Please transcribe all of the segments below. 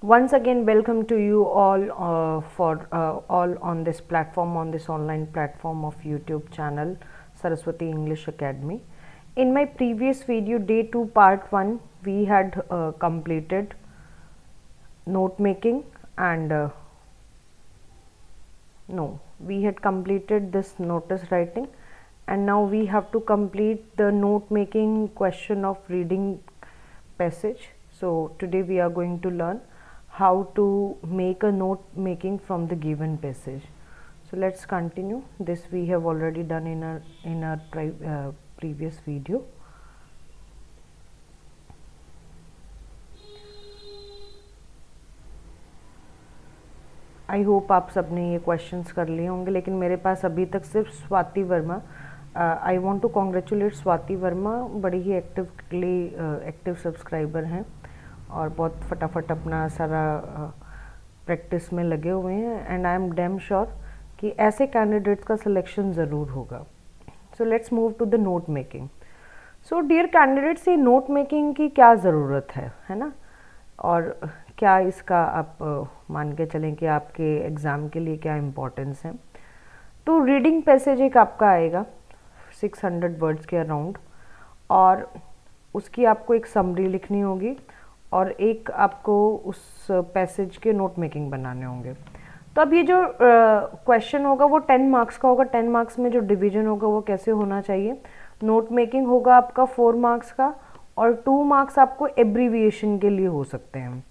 Once again, welcome to you all for all on this platform, on this online platform of YouTube channel Saraswati English Academy. In my previous video, day 2 part 1, we had completed note making and we had completed this notice writing, and now we have to complete the note making question of reading passage. So today we are going to learn how to make a note making from the given passage. So let's continue. This we have already done in our previous video. I hope आप सब ने ये questions कर लिए होंगे, लेकिन मेरे पास अभी तक सिर्फ Swati Verma, I want to congratulate Swati Verma, बड़ी ही एक्टिव सब्सक्राइबर हैं और बहुत फटाफट अपना सारा प्रैक्टिस में लगे हुए हैं, and I am damn sure कि ऐसे कैंडिडेट्स का सिलेक्शन ज़रूर होगा. So let's move to the note making. So dear candidates, ये नोट मेकिंग की क्या ज़रूरत है ना, और क्या इसका आप मान के चलें कि आपके एग्ज़ाम के लिए क्या इम्पोर्टेंस है. तो रीडिंग पैसेज एक आपका आएगा 600 वर्ड्स के अराउंड, और उसकी आपको एक समरी लिखनी होगी और एक आपको उस पैसेज के नोट मेकिंग बनाने होंगे. तो अब ये जो क्वेश्चन होगा वो 10 मार्क्स का होगा. 10 मार्क्स में जो डिवीजन होगा वो कैसे होना चाहिए. नोट मेकिंग होगा आपका 4 मार्क्स का, और 2 मार्क्स आपको एब्रीविएशन के लिए हो सकते हैं,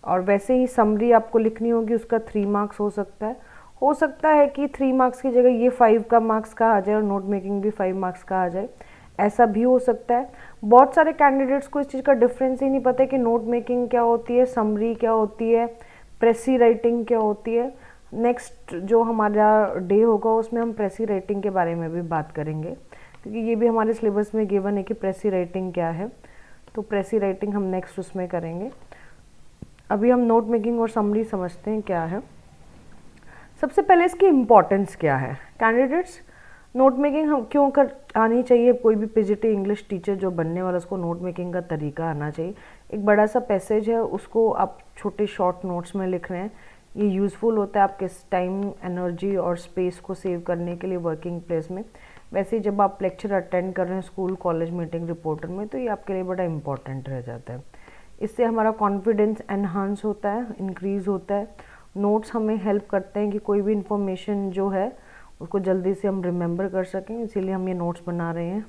और वैसे ही समरी आपको लिखनी होगी, उसका 3 मार्क्स हो सकता है कि 3 मार्क्स की जगह ये 5 का मार्क्स का आ जाए और नोट मेकिंग भी 5 मार्क्स का आ जाए, ऐसा भी हो सकता है. बहुत सारे कैंडिडेट्स को इस चीज़ का डिफरेंस ही नहीं पता है कि नोट मेकिंग क्या होती है, समरी क्या होती है, प्रेसी राइटिंग क्या होती है. नेक्स्ट जो हमारा डे होगा उसमें हम प्रेसी राइटिंग के बारे में भी बात करेंगे, क्योंकि ये भी हमारे सिलेबस में गिवन है कि प्रेसी राइटिंग क्या है. तो प्रेसी राइटिंग हम नेक्स्ट उसमें करेंगे. अभी हम नोट मेकिंग और समरी समझते हैं क्या है. सबसे पहले इसकी इम्पोर्टेंस क्या है. कैंडिडेट्स, नोट मेकिंग हम क्यों कर आनी चाहिए. कोई भी पीजीटी इंग्लिश टीचर जो बनने वाला, उसको नोट मेकिंग का तरीका आना चाहिए. एक बड़ा सा पैसेज है, उसको आप छोटे शॉर्ट नोट्स में लिख रहे हैं, ये यूज़फुल होता है आपके टाइम, एनर्जी और स्पेस को सेव करने के लिए वर्किंग प्लेस में. वैसे ही जब आप लेक्चर अटेंड कर रहे हैं स्कूल, कॉलेज, मीटिंग, रिपोर्टर में, तो ये आपके लिए बड़ा इंपॉर्टेंट रह जाता है. इससे हमारा कॉन्फिडेंस एनहांस होता है, इंक्रीज़ होता है. नोट्स हमें हेल्प करते हैं कि कोई भी इंफॉर्मेशन जो है उसको जल्दी से हम रिमेंबर कर सकें, इसीलिए हम ये नोट्स बना रहे हैं.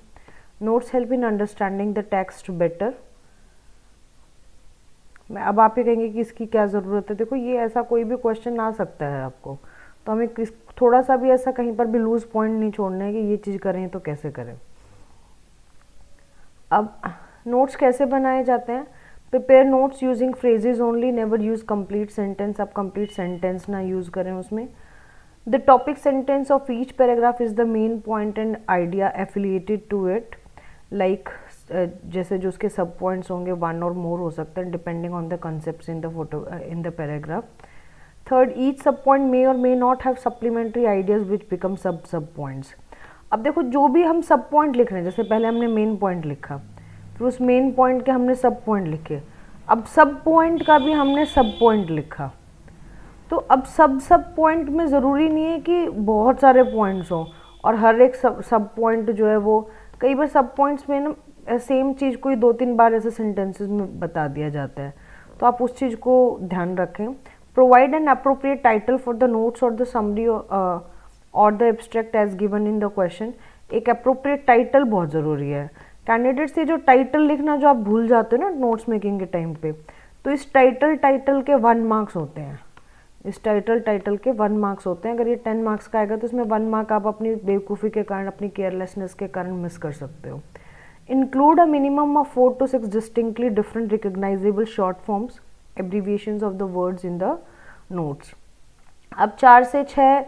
Notes help in understanding the text better. अब आप ये कहेंगे कि इसकी क्या ज़रूरत है. देखो, ये ऐसा कोई भी क्वेश्चन आ सकता है आपको, तो हमें थोड़ा सा भी ऐसा कहीं पर भी लूज पॉइंट नहीं छोड़ना है कि ये चीज़ करें तो कैसे करें. अब नोट्स कैसे बनाए जाते हैं. Prepare notes using phrases only, never use complete sentence. आप कंप्लीट सेंटेंस ना यूज़ करें उसमें. The topic sentence of each paragraph is the main point and idea affiliated to it. Like जैसे जो उसके सब पॉइंट्स होंगे, 1 और मोर हो सकते हैं depending on the concept in the paragraph. Third, each सब पॉइंट मे और may not have supplementary ideas which become सब पॉइंट्स. अब देखो, जो भी हम सब पॉइंट लिख रहे हैं, जैसे पहले हमने मेन पॉइंट लिखा, फिर उस मेन पॉइंट के हमने सब पॉइंट लिखे, अब सब पॉइंट का भी हमने सब पॉइंट लिखा. तो अब सब पॉइंट में ज़रूरी नहीं है कि बहुत सारे पॉइंट्स हों, और हर एक सब पॉइंट जो है वो, कई बार सब पॉइंट्स में ना सेम चीज़ को 2-3 बार ऐसे सेंटेंसेस में बता दिया जाता है, तो आप उस चीज़ को ध्यान रखें. Provide an appropriate title for the notes और द समरी और the abstract as given in the question. एक अप्रोप्रिएट टाइटल बहुत ज़रूरी है. कैंडिडेट्स, ये जो टाइटल लिखना जो आप भूल जाते हो ना नोट्स मेकिंग के टाइम पे, तो इस टाइटल के 1 मार्क्स होते हैं. इस टाइटल के 1 मार्क्स होते हैं. अगर ये 10 मार्क्स का आएगा तो इसमें 1 मार्क आप अपनी बेवकूफ़ी के कारण, अपनी केयरलेसनेस के कारण मिस कर सकते हो. Include a minimum of 4 to 6 distinctly different recognisable short forms abbreviations of the words in the notes. अब 4 से 6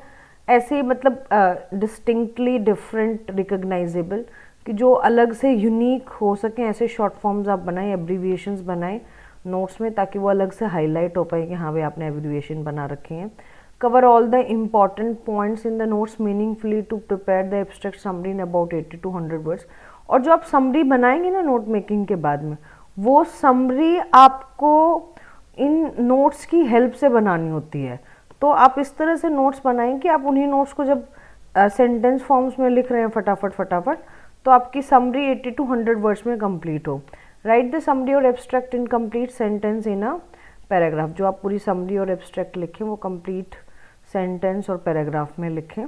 ऐसे, मतलब डिस्टिंक्टली डिफरेंट रिकग्नाइजेबल, कि जो अलग से यूनिक हो सकें, ऐसे शॉर्ट फॉर्म्स आप बनाएं, एब्रीविएशंस बनाएं नोट्स में, ताकि वो अलग से हाईलाइट हो पाए कि हाँ भाई आपने एब्रीविएशन बना रखे हैं. Cover all the important points in the notes meaningfully to prepare the abstract summary in about 80 to 100 words. और जो आप समरी बनाएंगे ना नोट मेकिंग के बाद में, वो समरी आपको इन नोट्स की हेल्प से बनानी होती है। तो आप इस तरह से नोट्स बनाएं कि आप उन्हीं नोट्स को जब सेंटेंस फॉर्म्स में लिख रहे हैं फटाफट फटाफट, तो आपकी समरी 80 to 100 वर्ड्स में कंप्लीट हो। राइट द समरी और abstract in complete sentence in a paragraph. जो आप पूरी समरी और एब्स्ट्रैक्ट लिखें वो कंप्लीट सेंटेंस और पैराग्राफ में लिखें।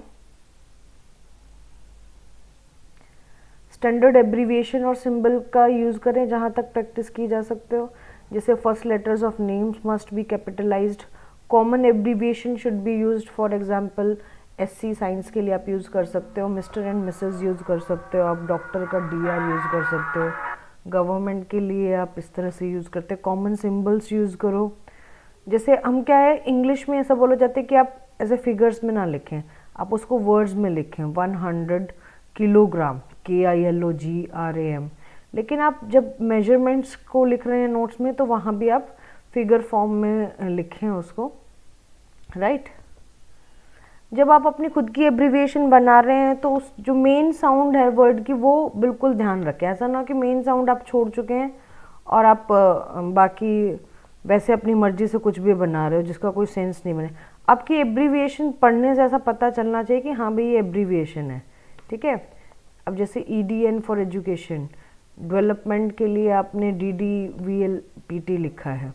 स्टैंडर्ड एब्रीविएशन और सिंबल का यूज़ करें जहाँ तक प्रैक्टिस की जा सकते हो, जैसे first letters of names must be capitalised. Common abbreviation should be used, for example SC science के लिए आप यूज़ कर सकते हो, मिस्टर एंड मिसेस यूज़ कर सकते हो, आप डॉक्टर का डीआर यूज़ कर सकते हो, गवर्नमेंट के लिए आप इस तरह से यूज़ करते हो। कॉमन सिम्बल्स यूज़ करो। जैसे हम क्या है, इंग्लिश में ऐसा बोला जाता है कि आप ऐसे फिगर्स में ना लिखें, आप उसको वर्ड्स में लिखें। 100 किलोग्राम, KILOGRAM। लेकिन आप जब मेजरमेंट्स को लिख रहे हैं नोट्स में, तो वहाँ भी आप फिगर फॉर्म में लिखें उसको। राइट। जब आप अपनी खुद की एब्रीविएशन बना रहे हैं तो उस जो मेन साउंड है वर्ड की वो बिल्कुल ध्यान रखें। ऐसा ना कि मेन साउंड आप छोड़ चुके हैं और आप बाकी वैसे अपनी मर्जी से कुछ भी बना रहे हो जिसका कोई सेंस नहीं बने। आपकी एब्रीविएशन पढ़ने से ऐसा पता चलना चाहिए कि हाँ भाई ये एब्रीविएशन है। ठीक है। अब जैसे EDN फॉर एजुकेशन, डेवलपमेंट के लिए आपने DDVLPT लिखा है।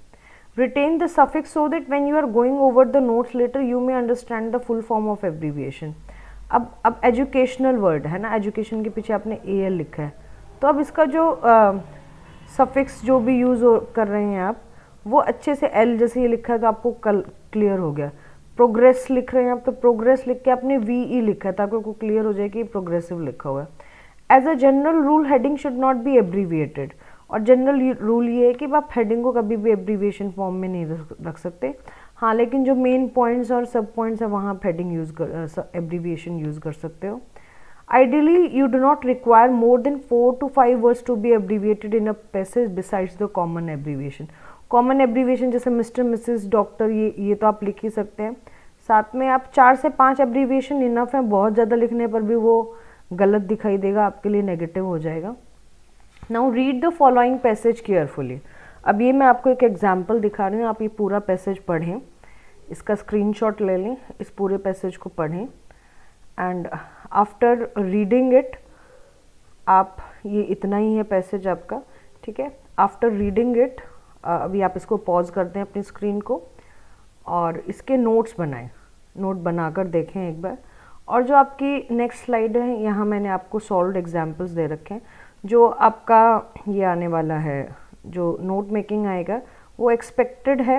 Retain the suffix so that when you are going over the notes later you may understand the full form of abbreviation। अब एजुकेशनल वर्ड है ना, एजुकेशन के पीछे आपने AL लिखा है, तो अब इसका जो सफिक्स जो भी यूज़ कर रहे हैं आप, वो अच्छे से L जैसे ये लिखा है तो आपको क्लियर हो गया। प्रोग्रेस लिख रहे हैं आप, तो प्रोग्रेस लिख के आपने VE लिखा है ताकि आपको क्लियर हो जाए कि प्रोग्रेसिव लिखा हुआ है। As a general rule heading should not be abbreviated. और जनरल रूल ये है कि आप हेडिंग को कभी भी एब्रीविएशन फॉर्म में नहीं रख सकते। हाँ, लेकिन जो मेन पॉइंट्स और सब पॉइंट्स है वहाँ आप हेडिंग यूज़ कर एब्रीविएशन यूज़ कर सकते हो। Ideally you do not require more than 4 to 5 words to be abbreviated in a passage besides the common abbreviation. Common abbreviation जैसे मिस्टर, मिसेस, डॉक्टर, ये तो आप लिख ही सकते हैं। साथ में आप 4 से 5 एब्रीविएशन इनफ है। बहुत ज़्यादा लिखने पर भी वो गलत दिखाई देगा, आपके लिए नेगेटिव हो जाएगा। Now read the following passage carefully. अब ये मैं आपको एक एग्जाम्पल दिखा रही हूँ, आप ये पूरा पैसेज पढ़ें, इसका स्क्रीनशॉट ले लें, इस पूरे पैसेज को पढ़ें एंड आफ्टर रीडिंग इट, आप ये इतना ही है पैसेज आपका। ठीक है। आफ्टर रीडिंग इट, अभी आप इसको पॉज कर दें अपनी स्क्रीन को और इसके नोट्स बनाएं, नोट बनाकर देखें एक बार। और जो आपकी नेक्स्ट स्लाइड है, यहाँ मैंने आपको सॉल्व्ड एग्जाम्पल्स दे रखे हैं। जो आपका ये आने वाला है, जो नोट मेकिंग आएगा वो एक्सपेक्टेड है।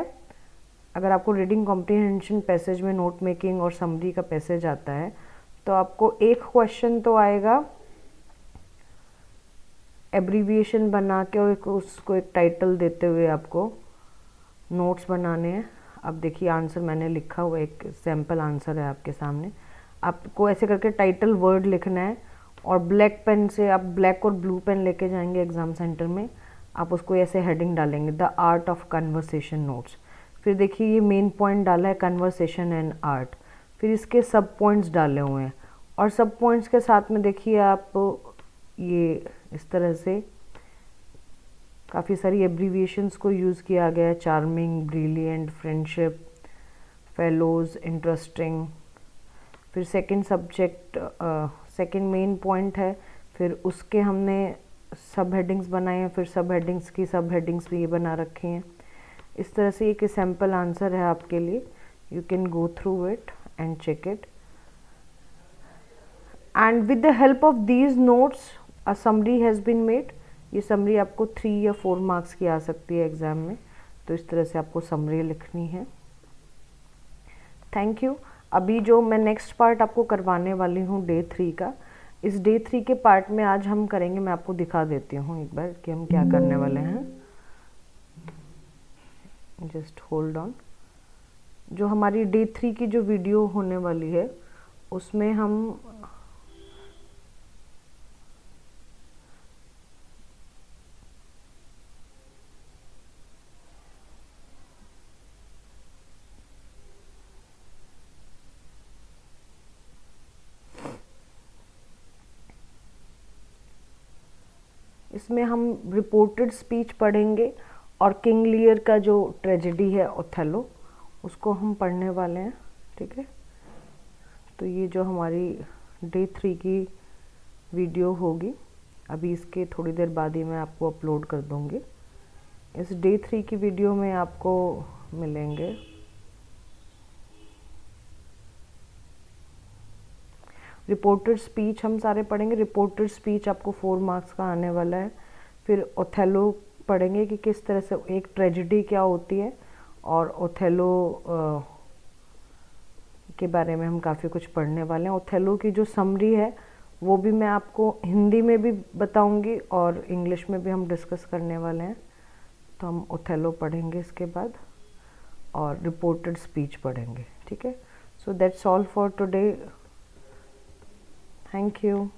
अगर आपको रीडिंग कॉम्प्रिहेंशन पैसेज में नोट मेकिंग और समरी का पैसेज आता है तो आपको एक क्वेश्चन तो आएगा एब्रीविएशन बना के, और उसको एक टाइटल देते हुए आपको नोट्स बनाने हैं। अब देखिए आंसर मैंने लिखा हुआ, एक सैम्पल आंसर है आपके सामने। आपको ऐसे करके टाइटल वर्ड लिखना है और ब्लैक पेन से, आप ब्लैक और ब्लू पेन लेके जाएंगे एग्ज़ाम सेंटर में, आप उसको ऐसे हेडिंग डालेंगे, the art of conversation notes. फिर देखिए ये मेन पॉइंट डाला है कन्वर्सेशन एंड आर्ट, फिर इसके सब पॉइंट्स डाले हुए हैं और सब पॉइंट्स के साथ में देखिए आप ये इस तरह से काफ़ी सारी एब्रीविएशंस को यूज़ किया गया है। Charming, brilliant, friendship, fellows, interesting. फिर second subject, second main point है, फिर उसके हमने सब हेडिंग्स बनाए हैं, फिर सब हेडिंग्स की सब हेडिंग्स भी ये बना रखी हैं। इस तरह से एक सैम्पल आंसर है आपके लिए, you can go through it and check it. And with the help of these notes a summary has been made. ये समरी आपको 3 या 4 मार्क्स की आ सकती है एग्ज़ाम में, तो इस तरह से आपको समरी लिखनी है। Thank you. अभी जो मैं नेक्स्ट पार्ट आपको करवाने वाली हूँ डे 3 का, इस डे 3 के पार्ट में आज हम करेंगे, मैं आपको दिखा देती हूँ एक बार कि हम क्या करने वाले हैं। Just hold on. जो हमारी डे 3 की जो वीडियो होने वाली है उसमें हम इसमें हम रिपोर्टेड स्पीच पढ़ेंगे और किंग लियर का जो ट्रेजेडी है ओथेलो, उसको हम पढ़ने वाले हैं, ठीक है। तो ये जो हमारी डे 3 की वीडियो होगी, अभी इसके थोड़ी देर बाद ही मैं आपको अपलोड कर दूँगी। इस डे 3 की वीडियो में आपको मिलेंगे रिपोर्टेड स्पीच, हम सारे पढ़ेंगे। रिपोर्टेड स्पीच आपको 4 मार्क्स का आने वाला है। फिर ओथेलो पढ़ेंगे कि किस तरह से एक ट्रेजेडी क्या होती है, और ओथेलो के बारे में हम काफ़ी कुछ पढ़ने वाले हैं। ओथेलो की जो समरी है वो भी मैं आपको हिंदी में भी बताऊंगी और इंग्लिश में भी हम डिस्कस करने वाले हैं। तो हम ओथेलो पढ़ेंगे इसके बाद, और रिपोर्टेड स्पीच पढ़ेंगे, ठीक है। So that's all for today, thank you.